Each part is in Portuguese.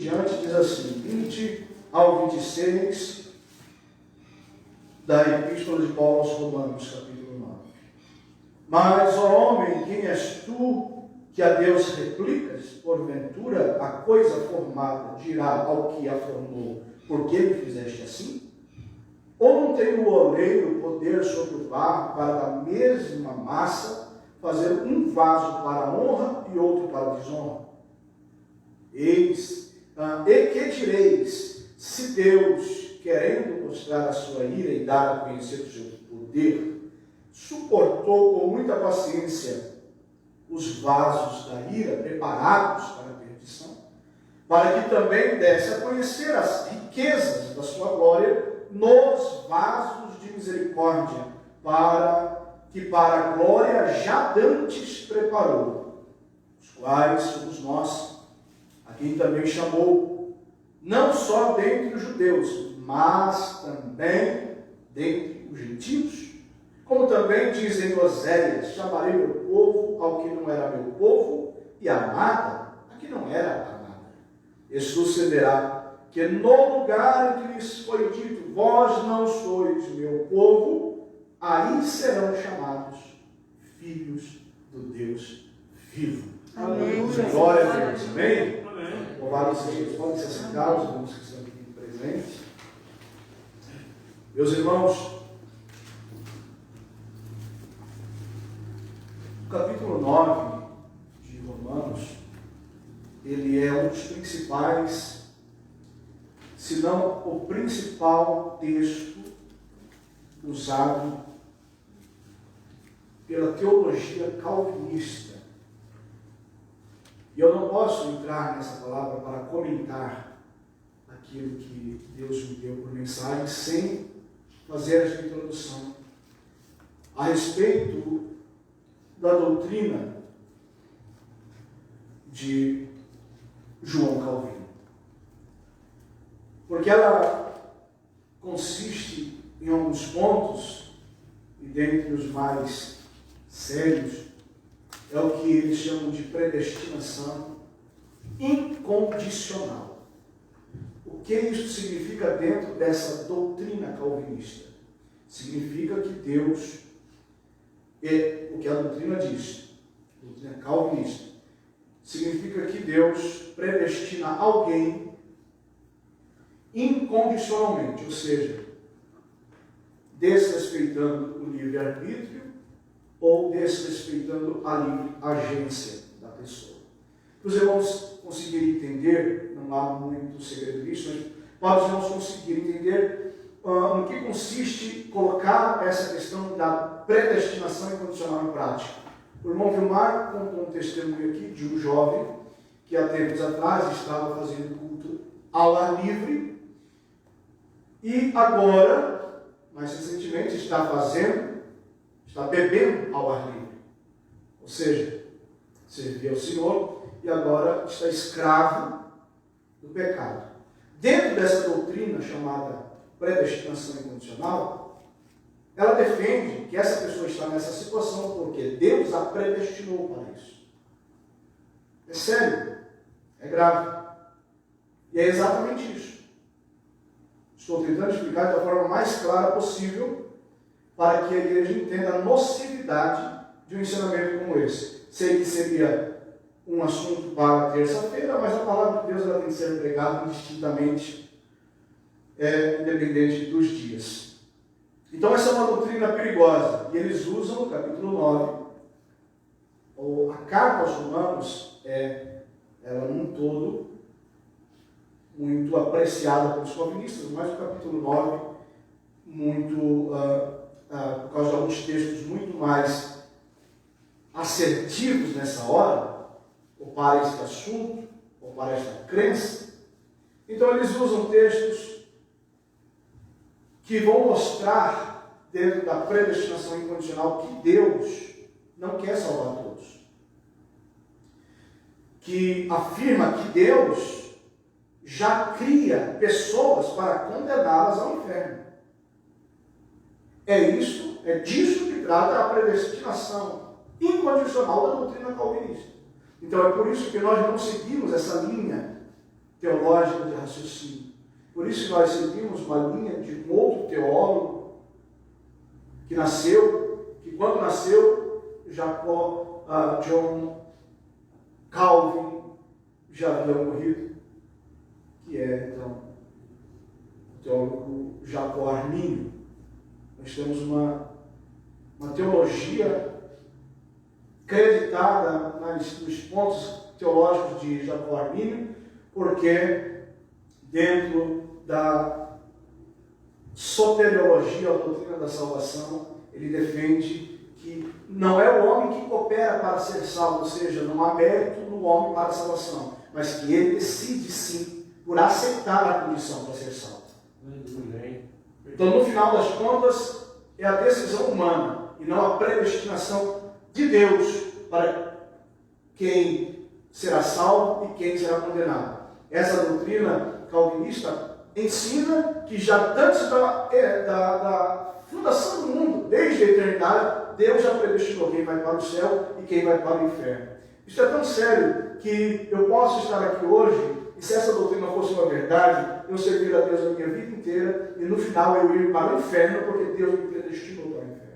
diante, diz assim, 20 ao 26 da Epístola de Paulo aos Romanos, capítulo 9. Mas, ó homem, quem és tu que a Deus replicas? Porventura, a coisa formada dirá ao que a formou, por que me fizeste assim? Ou não tem o oleiro poder sobre o barro para da mesma massa fazer um vaso para a honra e outro para a desonra? E que direis, se Deus, querendo mostrar a sua ira e dar a conhecer o seu poder, suportou com muita paciência os vasos da ira preparados para a perdição, para que também desse a conhecer as riquezas da sua glória nos vasos de misericórdia, para a glória já dantes preparou, os quais somos nós, a quem também chamou, não só dentre os judeus, mas também dentre os gentios. Como também diz em Oséias, chamarei meu povo ao que não era meu povo, e amada a que não era amada. E sucederá que no lugar em que lhes foi dito, vós não sois meu povo, aí serão chamados filhos do Deus vivo. Amém. Glória a Deus. Amém? Louvado seja Deus. Podem ser sentados, irmãos que estão aqui presentes. Meus irmãos, o capítulo 9 de Romanos, ele é um dos principais, se não o principal texto usado pela teologia calvinista. E eu não posso entrar nessa palavra para comentar aquilo que Deus me deu por mensagem sem fazer esta introdução a respeito da doutrina de João Calvino. Porque ela consiste em alguns pontos, e dentre os mais sérios, é o que eles chamam de predestinação incondicional. O que isso significa dentro dessa doutrina calvinista? Significa que Deus, o que a doutrina diz, a doutrina calvinista, significa que Deus predestina alguém incondicionalmente, ou seja, desrespeitando o livre-arbítrio ou desrespeitando a livre agência da pessoa. Para os irmãos conseguirem entender, não há muito segredo nisso, mas para os irmãos conseguirem entender no que consiste colocar essa questão da predestinação incondicional em prática. O irmão Vilmar contou um testemunho aqui de um jovem que há tempos atrás estava fazendo culto ao ar livre e agora, mais recentemente, está bebendo ao ar livre. Ou seja, servia ao Senhor e agora está escravo do pecado. Dentro dessa doutrina chamada predestinação incondicional, ela defende que essa pessoa está nessa situação porque Deus a predestinou para isso. É sério, é grave. E é exatamente isso. Estou tentando explicar da forma mais clara possível para que a igreja entenda a nocividade de um ensinamento como esse. Sei que seria um assunto para terça-feira, mas a palavra de Deus ela tem que ser pregada indistintamente, independente dos dias. Então essa é uma doutrina perigosa. E eles usam no capítulo 9, a carta aos Romanos ela num todo muito apreciada pelos calvinistas, mas o capítulo 9 muito por causa de alguns textos muito mais assertivos nessa hora, ou para este assunto, ou para esta crença. Então eles usam textos que vão mostrar, dentro da predestinação incondicional, que Deus não quer salvar todos. Que afirma que Deus já cria pessoas para condená-las ao inferno. É disso que trata a predestinação incondicional da doutrina calvinista. Então é por isso que nós não seguimos essa linha teológica de raciocínio. Por isso que nós seguimos uma linha de um outro teólogo que quando nasceu, John Calvin já havia morrido, que é, então, o teólogo Jacó Arminio. Nós temos uma teologia creditada nos pontos teológicos de Jacó Arminio, porque dentro da soteriologia, a doutrina da salvação, ele defende que não é o homem que coopera para ser salvo, ou seja, não há mérito no homem para a salvação, mas que ele decide sim por aceitar a condição para ser salvo. Então, no final das contas, é a decisão humana e não a predestinação de Deus para quem será salvo e quem será condenado. Essa doutrina calvinista ensina que já antes da fundação do mundo, desde a eternidade, Deus já predestinou quem vai para o céu e quem vai para o inferno. Isso é tão sério que eu posso estar aqui hoje, e se essa doutrina fosse uma verdade, eu servir a Deus a minha vida inteira, e no final eu ir para o inferno, porque Deus me predestinou para o inferno.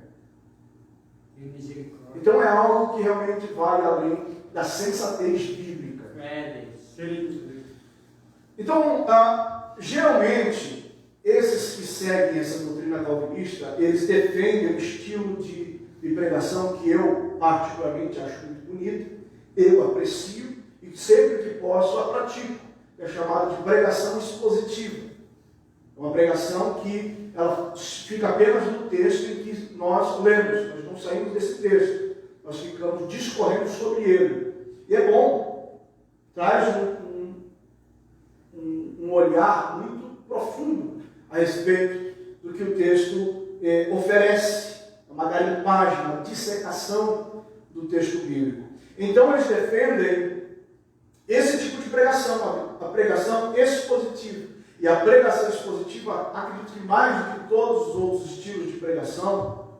Então é algo que realmente vai além da sensatez bíblica. Então, geralmente, esses que seguem essa doutrina calvinista, eles defendem um estilo de pregação que eu particularmente acho muito bonito, eu aprecio e sempre que posso a pratico. É chamada de pregação expositiva. É uma pregação que ela fica apenas no texto em que nós lemos, nós não saímos desse texto, nós ficamos discorrendo sobre ele. E é bom, traz um olhar muito profundo a respeito do que o texto oferece, uma garimpagem, uma dissecação do texto bíblico. Então eles defendem esse tipo de pregação, a pregação expositiva. E a pregação expositiva, acredito que mais do que todos os outros estilos de pregação,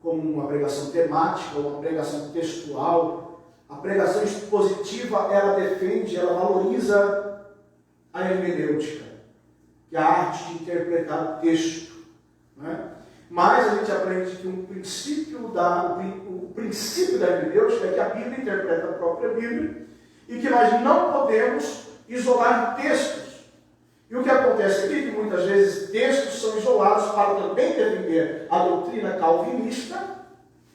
como uma pregação temática, ou uma pregação textual, a pregação expositiva, ela defende, ela valoriza a hermenêutica, que é a arte de interpretar o texto. Né? Mas a gente aprende que o princípio da hermenêutica é que a Bíblia interpreta a própria Bíblia e que nós não podemos isolar textos. E o que acontece aqui é que muitas vezes textos são isolados para também defender a doutrina calvinista,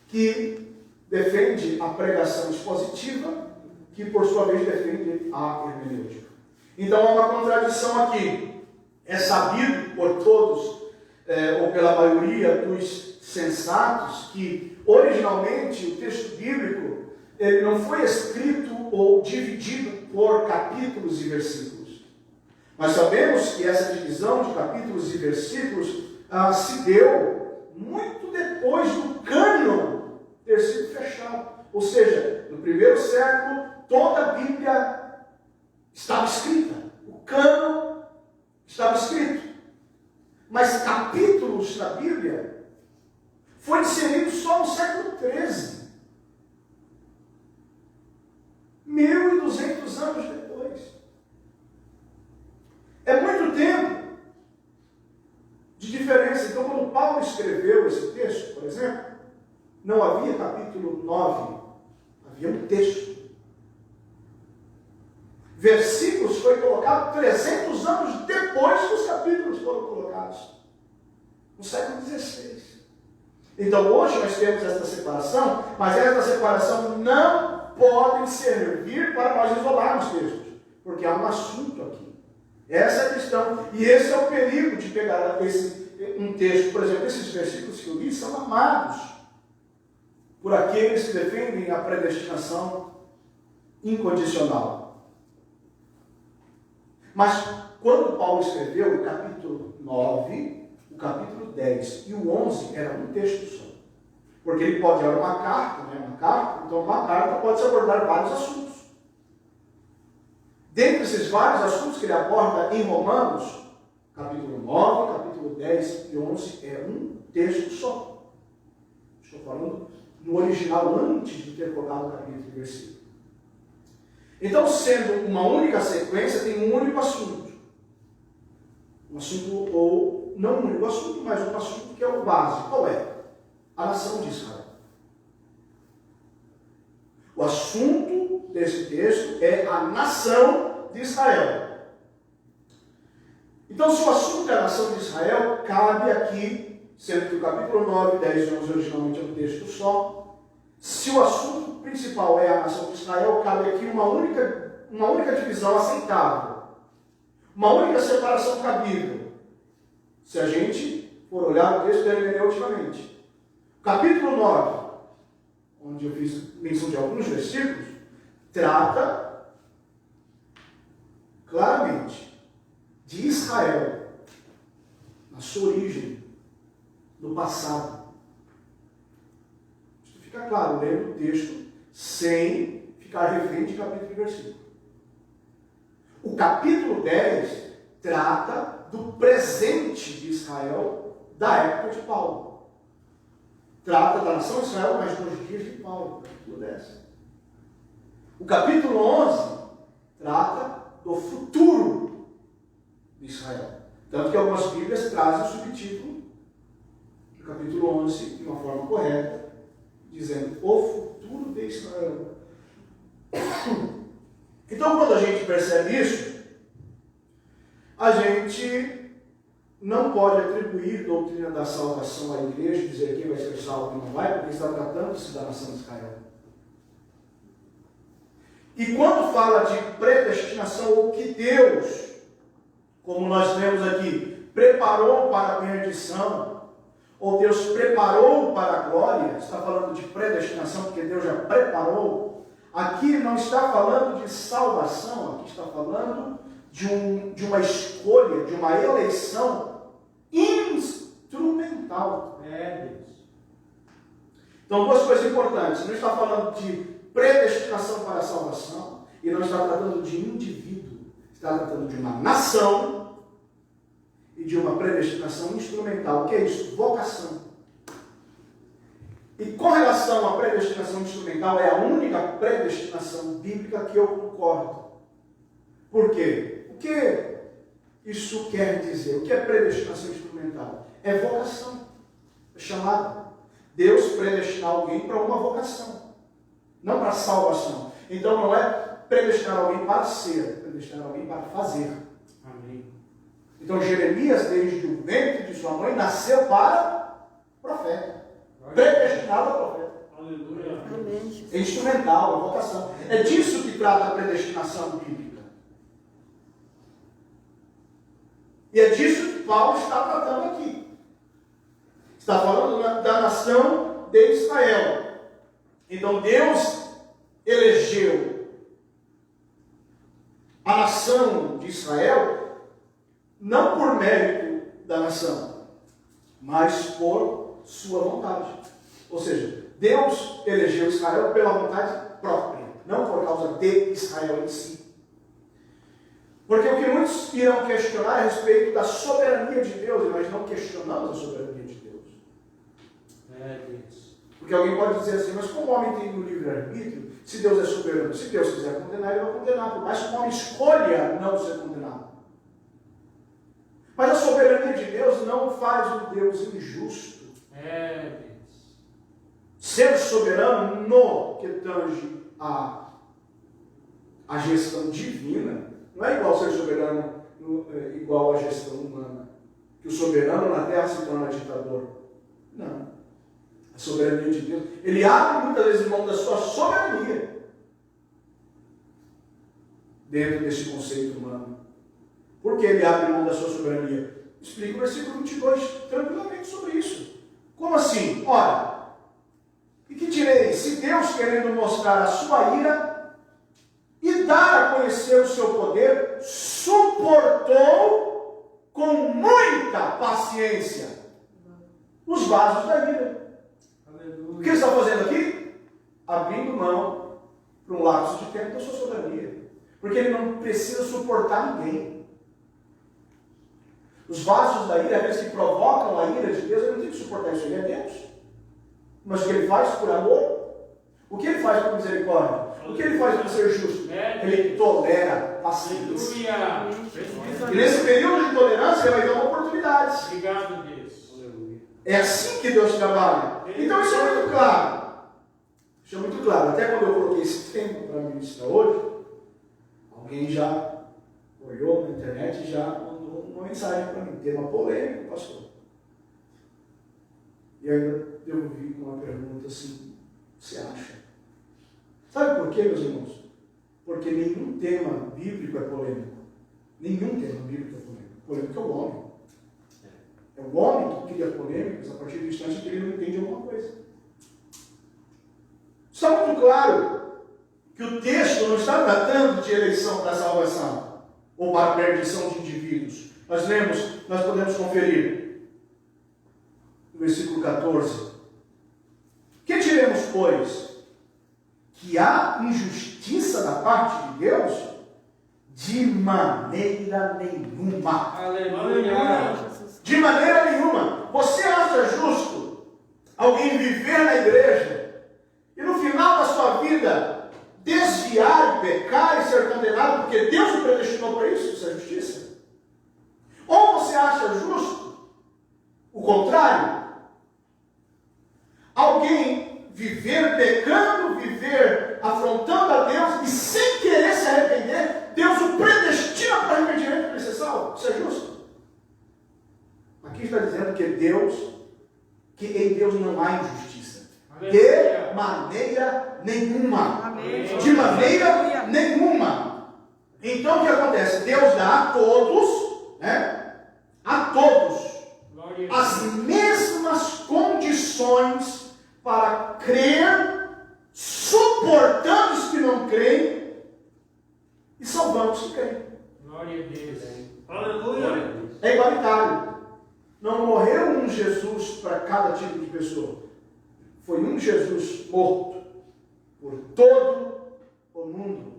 que defende a pregação expositiva, que por sua vez defende a hermenêutica. Então há uma contradição aqui. É sabido por todos, ou pela maioria dos sensatos, que originalmente o texto bíblico ele não foi escrito ou dividido por capítulos e versículos. Nós sabemos que essa divisão de capítulos e versículos se deu muito depois do cânon ter sido fechado. Ou seja, no primeiro século, toda a Bíblia estava escrita. O cânon estava escrito. Mas capítulos da Bíblia foi inserido só no século XIII. 1200 anos depois. É muito tempo de diferença. Então, quando Paulo escreveu esse texto, por exemplo, não havia capítulo 9, havia um texto. Versículos foi colocado 300 anos depois que os capítulos foram colocados, no século XVI. Então, hoje nós temos essa separação, mas essa separação não pode servir para nós isolarmos textos, porque há um assunto aqui. Essa é a questão, e esse é o perigo de pegar um texto, por exemplo, esses versículos que eu li são amados por aqueles que defendem a predestinação incondicional. Mas quando Paulo escreveu o capítulo 9, o capítulo 10 e o 11 era um texto só. Porque ele pode dar uma carta, então uma carta pode se abordar vários assuntos. Dentre esses vários assuntos que ele aborda em Romanos, capítulo 9, capítulo 10 e 11 é um texto só. Estou falando no original antes de ter colocado o capítulo e versículo. Então, sendo uma única sequência, tem um único assunto. Um assunto, ou não um único assunto, mas um assunto que é o básico. Qual é? A nação de Israel. O assunto desse texto é a nação de Israel. Então, se o assunto é a nação de Israel, cabe aqui, sendo que o capítulo 9, 10 e 11 originalmente é um texto só, se o assunto principal é a nação de Israel, cabe aqui uma única divisão aceitável, uma única separação cabível, se a gente for olhar o texto hermeneuticamente. Capítulo 9, onde eu fiz menção de alguns versículos, trata claramente de Israel, na sua origem, no passado. Isso fica claro, lendo o texto, sem ficar refém de capítulo e versículo. O capítulo 10 trata do presente de Israel da época de Paulo. Trata da nação de Israel, mas nos dias de Paulo, capítulo 10. O capítulo 11 trata do futuro de Israel. Tanto que algumas Bíblias trazem o subtítulo do capítulo 11 de uma forma correta, dizendo o futuro de Israel. Então, quando a gente percebe isso, a gente não pode atribuir doutrina da salvação à igreja, dizer quem vai ser salvo e não vai, porque está tratando-se da nação de Israel. E quando fala de predestinação, ou que Deus, como nós lemos aqui, preparou para a perdição, ou Deus preparou para a glória, está falando de predestinação, porque Deus já preparou. Aqui não está falando de salvação, aqui está falando de uma escolha, de uma eleição instrumental. Deus. Então, duas coisas importantes. Não está falando de predestinação para a salvação, e não está tratando de indivíduo. Está tratando de uma nação e de uma predestinação instrumental. O que é isso? Vocação. E com relação à predestinação instrumental, é a única predestinação bíblica que eu concordo. Por quê? O que isso quer dizer? O que é predestinação instrumental? É vocação. É chamada. Deus predestinar alguém para uma vocação, não para salvação. Então não é predestinar alguém para ser, é predestinar alguém para fazer. Amém. Então Jeremias, desde o ventre de sua mãe, nasceu para profeta. Predestinado a profeta. Aleluia. Amém. É instrumental, é vocação. É disso que trata a predestinação bíblica. E é disso que Paulo está tratando aqui. Está falando da nação de Israel. Então Deus elegeu a nação de Israel não por mérito da nação, mas por sua vontade. Ou seja, Deus elegeu Israel pela vontade própria, não por causa de Israel em si. Porque o que muitos irão questionar é a respeito da soberania de Deus, e nós não questionamos a soberania de Deus. Porque alguém pode dizer assim, mas como o homem tem um livre-arbítrio, se Deus é soberano, se Deus quiser condenar, ele vai condenar, por mais que o homem escolha não ser condenado. Mas a soberania de Deus não faz um Deus injusto. Ser soberano no que tange a gestão divina, não é igual ser soberano igual à gestão humana. Que o soberano na terra se torna ditador. Não. A soberania de Deus, ele abre muitas vezes mão da sua soberania dentro desse conceito humano. Por que ele abre mão da sua soberania? Explica o versículo 22 tranquilamente sobre isso. Como assim? Ora, e que direi? Se Deus, querendo mostrar a sua ira e dar a conhecer o seu poder, suportou com muita paciência os vasos da ira. Aleluia. O que ele está fazendo aqui? Abrindo mão para um lapso de tempo da sua soberania. Porque ele não precisa suportar ninguém. Os vasos da ira, aqueles que provocam a ira de Deus, ele não tem que suportar isso, ele é Deus. Mas o que ele faz por amor? O que ele faz por misericórdia? O que ele faz para ser justo? Ele tolera paciência. E nesse período de tolerância, ele vai dar oportunidades. Obrigado, Deus. É assim que Deus trabalha. Então isso é muito claro. Isso é muito claro. Até quando eu coloquei esse tempo para ministrar hoje, alguém já olhou na internet e já mandou uma mensagem para mim. Tema polêmico, pastor. E ainda eu vi uma pergunta assim: você acha? Sabe por quê, meus irmãos? Porque nenhum tema bíblico é polêmico. Nenhum tema bíblico é polêmico. Polêmico é o homem. É o homem que cria polêmicas a partir do instante que ele não entende alguma coisa. Está muito claro que o texto não está tratando de eleição para salvação ou para perdição de indivíduos. Nós podemos conferir no versículo 14. Que diremos, pois? Que há injustiça da parte de Deus? De maneira nenhuma. Aleluia. De maneira nenhuma. Você acha justo alguém viver na igreja e no final da sua vida desviar e pecar e ser condenado porque Deus o predestinou para isso? Isso é justiça? Ou você acha justo o contrário? Alguém viver pecando, viver afrontando a Deus e sem querer se arrepender, Deus o predestina para o arrependimento para ser salvo? Isso é justo? Aqui está dizendo que em Deus não há injustiça. De maneira nenhuma. Amém. De maneira nenhuma. Então o que acontece? Deus dá a todos, né? A todos as mesmas condições para crer, suportando os que não creem e salvando os que creem. Glória a Deus. Aleluia. É igualitário. Não morreu um Jesus para cada tipo de pessoa. Foi um Jesus morto por todo o mundo.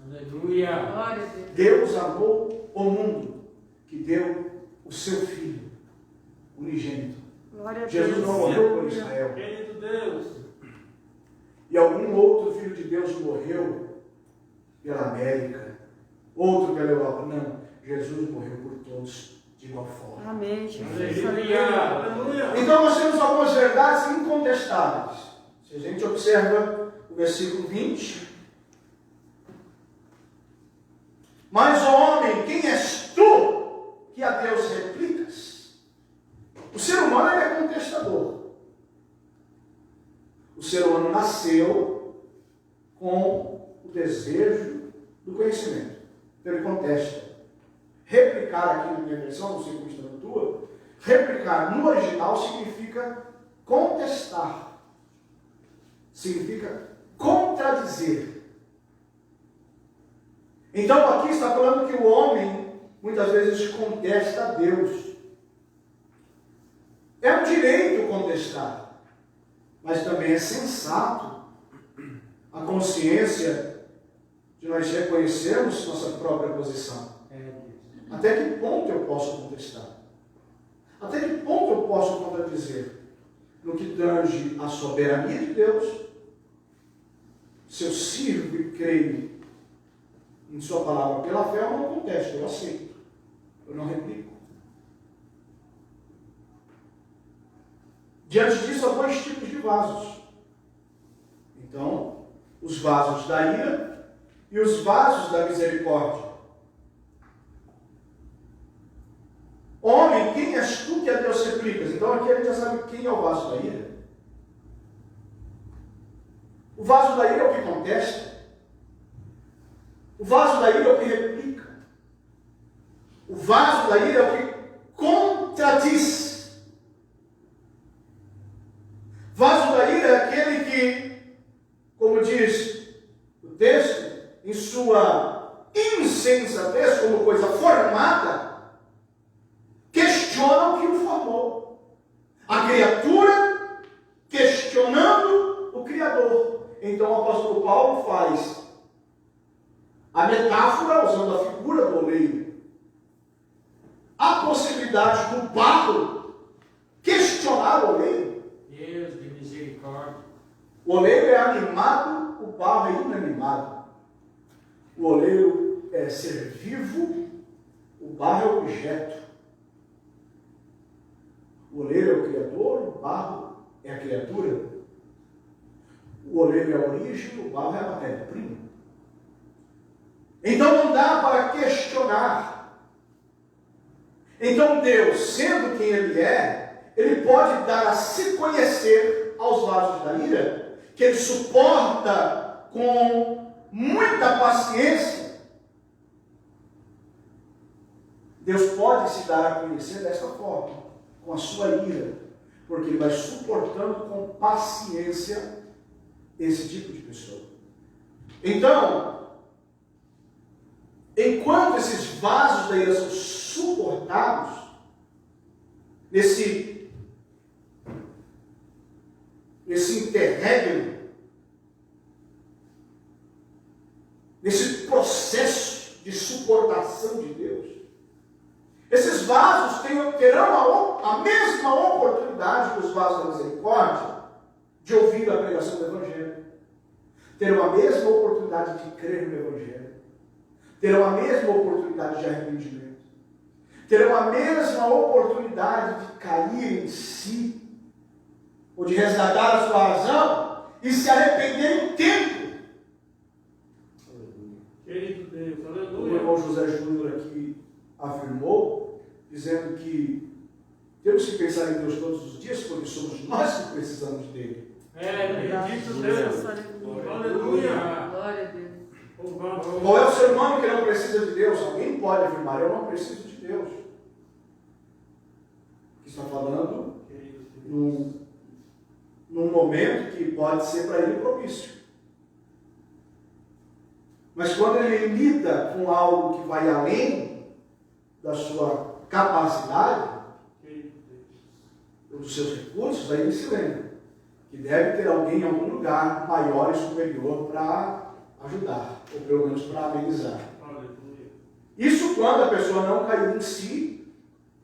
Aleluia. Glória a Deus. Deus amou o mundo, que deu o seu Filho unigênito. Glória a Deus. Jesus não morreu por Israel. Querido Deus. E algum outro Filho de Deus morreu pela América, outro pela Europa. Não, Jesus morreu por todos de igual forma. Amém, Jesus. Aleluia. Então nós temos algumas verdades incontestáveis. Se a gente observa o versículo 20. Mas, ó homem, quem és tu que a Deus replicas? O ser humano ele é contestador. O ser humano nasceu com o desejo do conhecimento. Então ele contesta. Replicar aqui na minha versão, não sei como está na tua, replicar no original significa contestar. Significa contradizer. Então aqui está falando que o homem muitas vezes contesta a Deus. É um direito contestar, mas também é sensato a consciência de nós reconhecermos nossa própria posição. Até que ponto eu posso contestar? Até que ponto eu posso contradizer? No que tange a soberania de Deus, se eu sirvo e creio em sua palavra pela fé, eu não contesto, eu aceito. Eu não replico. Diante disso, há dois tipos de vasos. Então, os vasos da ira e os vasos da misericórdia. Homem, quem és tu que a Deus replicas? Então aqui a gente já sabe quem é o vaso da ira. O vaso da ira é o que contesta. O vaso da ira é o que replica. O vaso da ira é o que contradiz. Vaso da ira é aquele que, como diz o texto, em sua insensatez, como coisa formada, questiona o que o formou. A criatura questionando o Criador. Então o apóstolo Paulo faz a metáfora, usando a figura do oleiro, a possibilidade do barro questionar o oleiro. Deus de misericórdia. O oleiro é animado, o barro é inanimado. inanimado. O oleiro é ser vivo, o barro é o objeto. O oleiro é o criador, o barro é a criatura. O oleiro é a origem, o barro é a matéria-prima. Então não dá para questionar. Então Deus, sendo quem Ele é, Ele pode dar a se conhecer aos vasos da ira, que Ele suporta com muita paciência. Deus pode se dar a conhecer desta forma, com a sua ira, porque Ele vai suportando com paciência esse tipo de pessoa. Então, enquanto esses vasos da ira são suportados, nesse interregno, nesse processo de suportação de Deus, esses vasos terão a mesma oportunidade que os vasos da misericórdia de ouvir a pregação do Evangelho, terão a mesma oportunidade de crer no Evangelho, terão a mesma oportunidade de arrependimento, terão a mesma oportunidade de cair em si, ou de resgatar a sua razão e se arrepender em tempo. Querido Deus, O aleluia. irmão José Júnior aqui afirmou, dizendo que temos que pensar em Deus todos os dias, porque somos nós que precisamos dele. Bendito Deus. Aleluia. Glória a Deus. Qual é o ser humano que não precisa de Deus? Alguém pode afirmar, eu não preciso de Deus. Está falando num momento que pode ser para ele propício. Mas quando ele lida com algo que vai além da sua capacidade, ou dos seus recursos, aí ele se lembra que deve ter alguém em algum lugar maior e superior para ajudar, ou pelo menos para amenizar. Isso quando a pessoa não cair em si,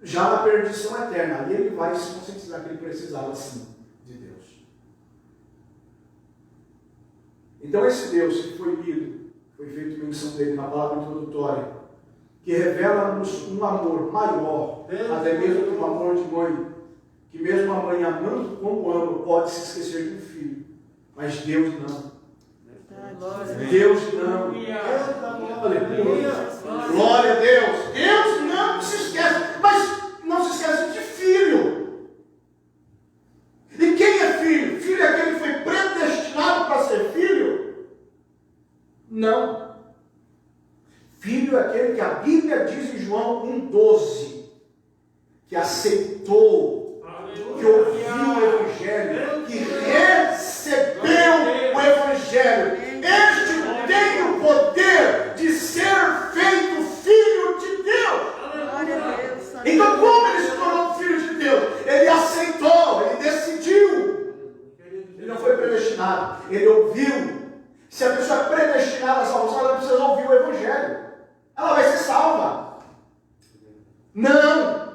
já na perdição eterna. Aí ele vai se conscientizar que ele precisava sim de Deus. Então esse Deus que foi lido, foi feito menção dele na palavra introdutória, que revela-nos um amor maior, até mesmo que um amor de mãe, que mesmo a mãe amando como ama, pode se esquecer do filho, mas Deus não. Deus não. Aleluia. Glória a Deus. Deus não se esquece, mas não se esquece de filho. E quem é filho? Filho é aquele que foi predestinado para ser filho? Não. Filho é aquele que a Bíblia diz em João 1,12, que aceitou, que ouviu o Evangelho, que recebeu o Evangelho. Este tem o poder de ser feito filho de Deus. Então, como ele se tornou filho de Deus? Ele aceitou, ele decidiu. Ele não foi predestinado, ele ouviu. Se a pessoa é predestinada à salvação, ela precisa ouvir o Evangelho. Ela vai ser salva. Não.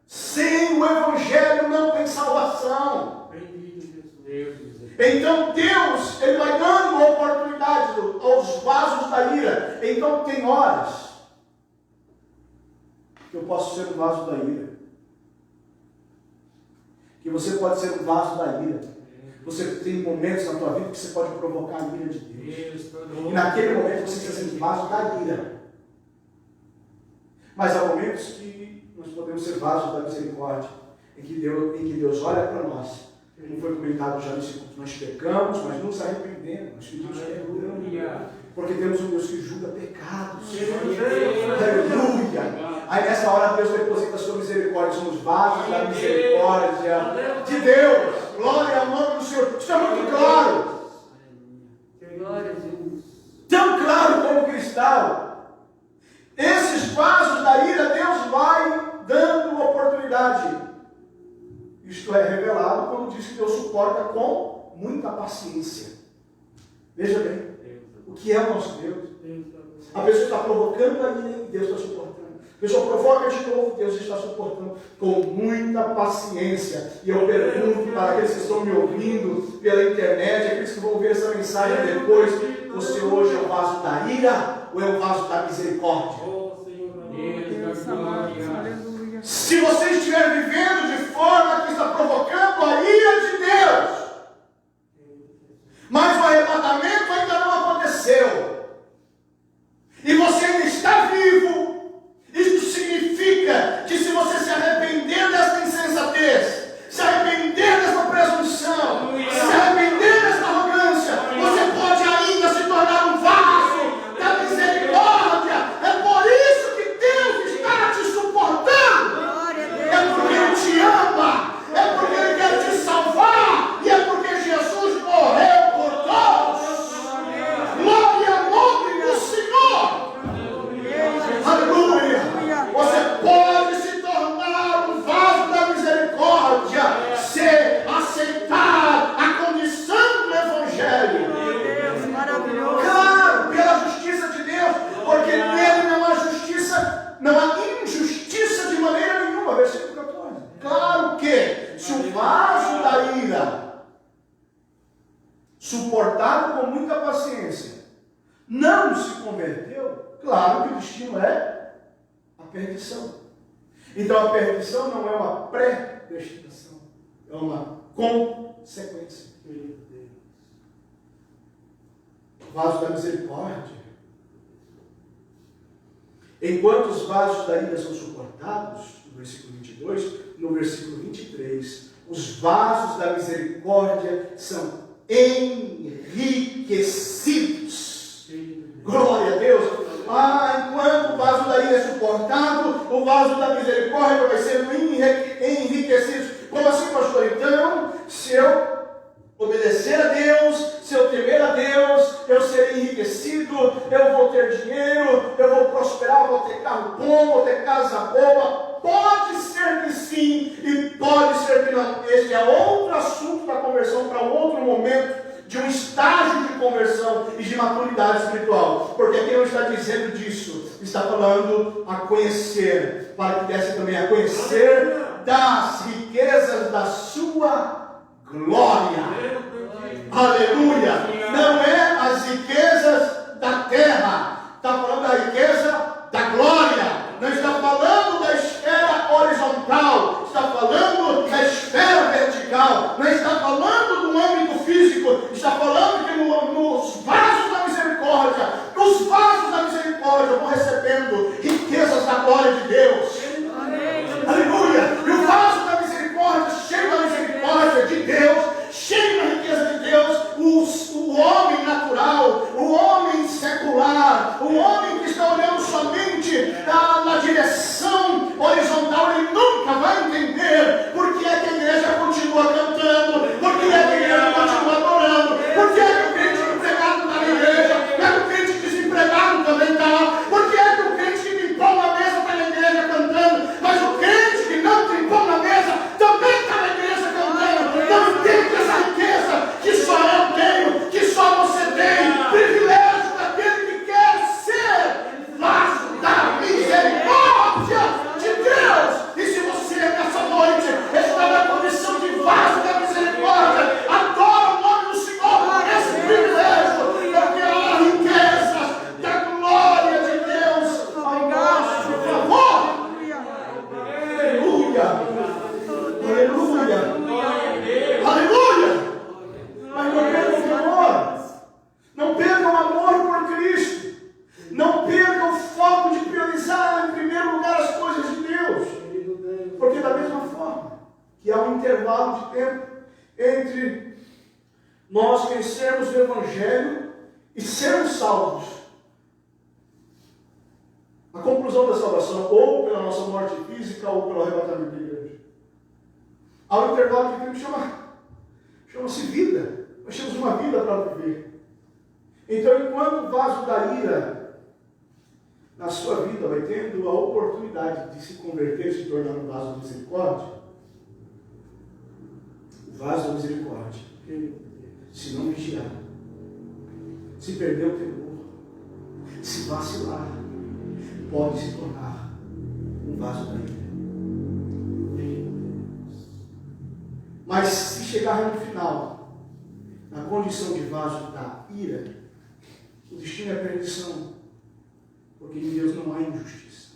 Sem o Evangelho não tem salvação. Então Deus, Ele vai dando oportunidade aos vasos da ira. Então tem horas que eu posso ser um vaso da ira. Que você pode ser um vaso da ira. Você tem momentos na tua vida que você pode provocar a ira de Deus. E naquele momento você precisa ser um vaso da ira. Mas há momentos que nós podemos ser vasos da misericórdia, em que Deus olha para nós. Como foi comentado já nesse culto, nós pecamos, mas nos arrependemos, nós pedimos perdão, porque temos um Deus que julga pecados. Aleluia! Aí nessa hora Deus deposita a sua misericórdia, somos vasos da misericórdia de Deus. Glória ao nome do Senhor. Isso é muito claro. Glória a Deus. Tão claro como cristal. Esses vasos da ira, Deus vai dando oportunidade. Isto é revelado quando diz que Deus suporta com muita paciência. Veja bem, o que é o nosso Deus? A pessoa está provocando a ira e Deus está suportando. A pessoa provoca de novo, Deus está suportando com muita paciência. E eu pergunto para aqueles que estão me ouvindo pela internet, aqueles que vão ver essa mensagem depois, Você hoje é o vaso da ira ou é o vaso da misericórdia? Oh, Senhor, Deus amado, aleluia. Se você estiver vivendo de forma que está provocando a ira de Deus, mas o arrebatamento ainda não aconteceu, e você ainda está vivo, isso significa que se você se arrepender desta insensatez, se arrepender dessa presunção, se arrepender dessa arrogância, você pode ainda se tornar um vaso da misericórdia. É por isso que Deus está te suportando. Glória a Deus. É porque Ele te ama, é porque Ele quer te salvar, e é porque Jesus morreu por todos. Glória ao nome do Senhor. Aleluia. Você pode se tornar um vaso da misericórdia, se aceitar a condição do Evangelho. Deus maravilhoso. Claro, pela justiça de Deus, porque nele não há justiça, não há injustiça de maneira nenhuma. Versículo 14. Claro que se o vaso da ira, suportado com muita paciência, não se converteu, claro que o destino é a perdição. Então a perdição não é uma predestinação, é uma consequência. O vaso da misericórdia. Enquanto os vasos da ira são suportados, no versículo 22, no versículo 23, os vasos da misericórdia são enriquecidos. Glória a Deus. Enquanto o vaso da ira é suportado, o vaso da misericórdia vai sendo enriquecido. Como assim, pastor? Então, se eu obedecer a Deus, se eu temer a Deus, eu serei enriquecido, eu vou ter dinheiro, eu vou prosperar, vou ter carro bom, vou ter casa boa. Pode ser que sim, e pode ser que não. Esse é outro assunto da conversão para um outro momento, de um estágio de conversão e de maturidade espiritual. Porque aqui não está dizendo disso, está falando a conhecer, para que desse também a conhecer das riquezas da sua glória. Aleluia! Não é as riquezas da terra, está falando da riqueza da glória. Não está falando da esfera horizontal, está falando da esfera vertical. Não está falando do âmbito físico, está falando que nos vasos da misericórdia, eu vou recebendo riquezas da glória de Deus. Aleluia! E o vaso da misericórdia, cheio da misericórdia de Deus, cheio da riqueza de Deus, o homem natural, o homem secular, o homem que está olhando somente na direção horizontal, ele nunca vai entender por que é que a igreja continua cantando, por que é que a igreja continua adorando, por que é que o crente empregado está na igreja, por que é que o crente desempregado também está, por que é que o crente que tem pão na mesa está na igreja cantando, mas o crente que não tem pão na mesa também está na igreja cantando. Não entende essa riqueza que só eu tenho, que só você tem, privilégio daquele que quer ser vaso da misericórdia de Deus. E se você nessa noite está na condição de vaso da misericórdia, adora o nome do Senhor por esse privilégio, porque há riquezas da glória de Deus ao nosso favor. Aleluia! Aleluia! Aleluia! Mas não percam o amor. Não percam o amor por Cristo. Não percam o foco de priorizar em primeiro lugar as coisas de Deus. Porque da mesma forma que há um intervalo de tempo entre nós conhecermos o Evangelho e sermos salvos, a conclusão da salvação, ou pela nossa morte física, ou pelo arrebatamento da igreja, há um intervalo de tempo que chama-se vida. Nós temos uma vida para viver. Então, enquanto o vaso da ira na sua vida vai tendo a oportunidade de se converter, se tornar um vaso de misericórdia, o vaso da misericórdia, se não vigiar, se perder o temor, se vacilar, pode se tornar um vaso da ira. Mas se chegar no final, na condição de vaso da ira, destino é a perdição, porque em Deus não há injustiça,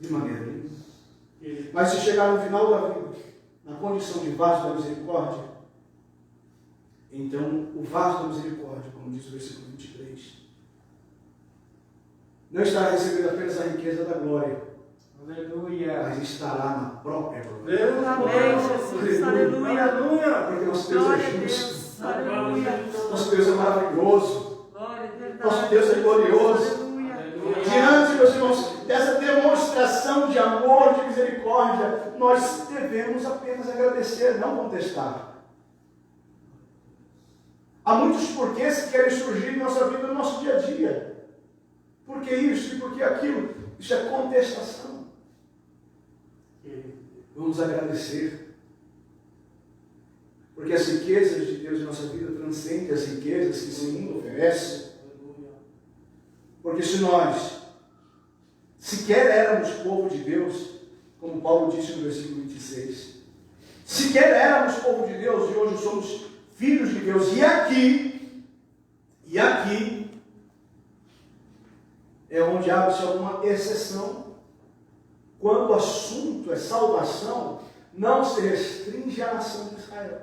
de maneira nenhuma. Mas se chegar no final da vida, na condição de vaso da misericórdia, então o vaso da misericórdia, como diz o versículo 23, não estará recebendo apenas a riqueza da glória, Aleluia. mas estará na própria glória. Amém, Jesus. Aleluia. Porque nosso Deus Glória é a justo, Deus. Aleluia. nosso Deus é maravilhoso, Glória a Deus. nosso Deus é glorioso. Aleluia. Diante, meus irmãos, dessa demonstração de amor, de misericórdia, nós devemos apenas agradecer, não contestar. Há muitos porquês que querem surgir em nossa vida, no nosso dia a dia. Por que isso e por que aquilo? Isso é contestação. Vamos agradecer. Porque as riquezas de Deus em nossa vida transcendem as riquezas que esse mundo oferece. Porque se nós sequer éramos povo de Deus, como Paulo disse no versículo 26, sequer éramos povo de Deus e hoje somos filhos de Deus, e aqui é onde abre-se alguma exceção. Quando o assunto é salvação, não se restringe à nação de Israel.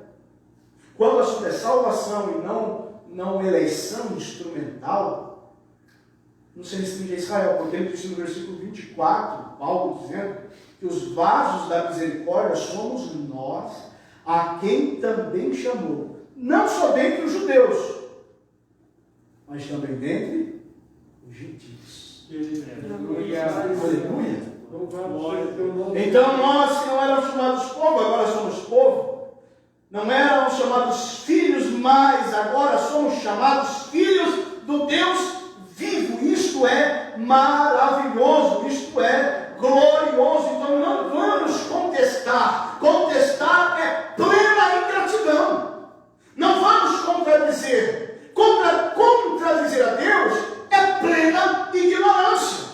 Quando o assunto é salvação e não eleição instrumental, não se restringe a Israel. Portanto, isso no versículo 24, Paulo dizendo que os vasos da misericórdia somos nós, a quem também chamou, não só dentre os judeus, mas também dentre os gentios. Aleluia. Então nós que não éramos chamados povo, agora somos povo. Não éramos chamados filhos, mas agora somos chamados filhos do Deus vivo. Isto é maravilhoso, isto é glorioso. Então não vamos contestar. Contestar é plena ingratidão. Não vamos contradizer. Contradizer a Deus é plena ignorância.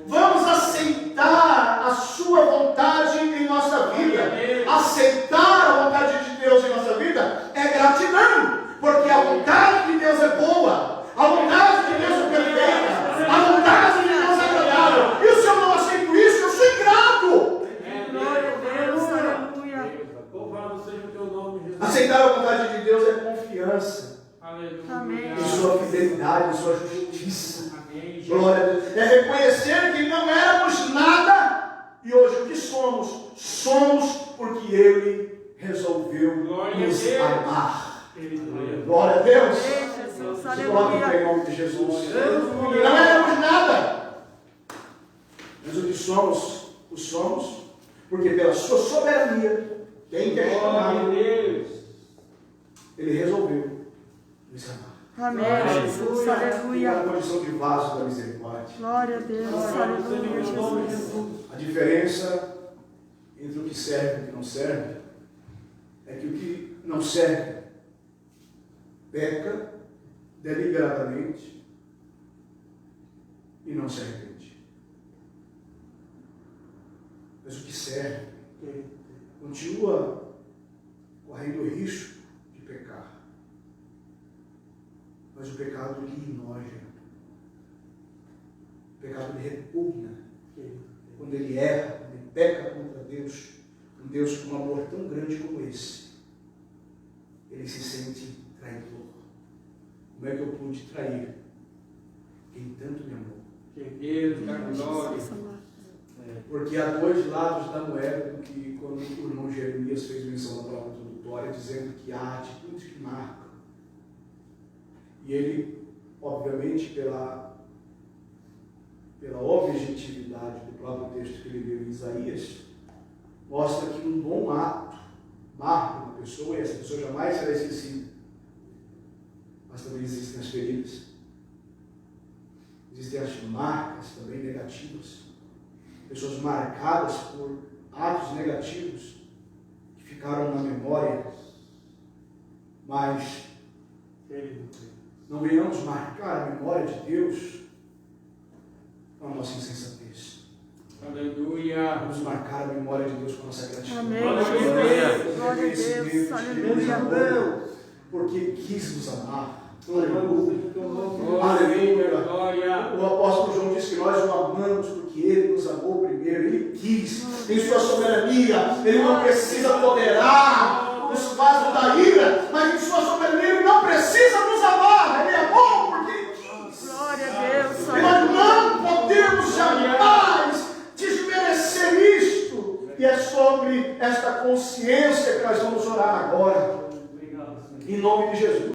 Vamos aceitar a sua vontade em nossa vida. Aceitar a vontade de Deus em nossa vida é gratidão, porque a vontade de Deus é boa, a vontade de Deus é perfeita, a vontade de Deus é agradável. E se eu não aceito isso, eu sou ingrato. Glória a Deus. Aleluia. Louvado seja o teu nome, Jesus. Aceitar a vontade de Deus é confiança Amém. em sua fidelidade, em sua justiça. Amém. Glória a Deus. É reconhecer que não éramos nada e hoje o que somos, somos porque Ele resolveu nos amar. Glória a Deus. Amém, Jesus. Se coloque Aleluia. em nome de Jesus. Não éramos nada, mas o que somos, o somos porque pela sua soberania, bem questionável, Ele resolveu nos amar. Amém, Jesus. Na Aleluia. condição de vaso da misericórdia. Glória a Deus. Aleluia, Jesus. A diferença entre o que serve e o que não serve é que o que não serve peca deliberadamente e não se arrepende. Mas o que serve continua correndo o risco de pecar. Mas o pecado lhe enoja. O pecado lhe repugna. Quando ele erra, quando ele peca contra Deus, um Deus com um amor tão grande como esse, ele se sente traidor. Como é que eu pude trair quem tanto me amou? Porque há dois lados da moeda do que quando o irmão Jeremias fez menção na palavra introdutória, dizendo que há atitudes que marcam. E ele, obviamente, pela objetividade do próprio texto que ele leu em Isaías, mostra que um bom ato marca uma pessoa e essa pessoa jamais será esquecida. Mas também existem as feridas. Existem as marcas também negativas. Pessoas marcadas por atos negativos que ficaram na memória. Mas não venhamos marcar a memória de Deus com a nossa insensatez. Aleluia. Vamos marcar a memória de Deus com a nossa gratidão. Amém. Glória a Glória a Deus. Aleluia. Porque quis nos amar. Aleluia. Glória. O apóstolo João disse que nós o amamos porque ele nos amou primeiro. Ele quis, em sua soberania. Ele não precisa tolerar os vasos da ira, mas em sua soberania ele não precisa nos amar. Ele amou porque ele quis. Glória a Deus. E nós não podemos jamais desmerecer isto. E é sobre esta consciência que nós vamos orar agora. Em nome de Jesus.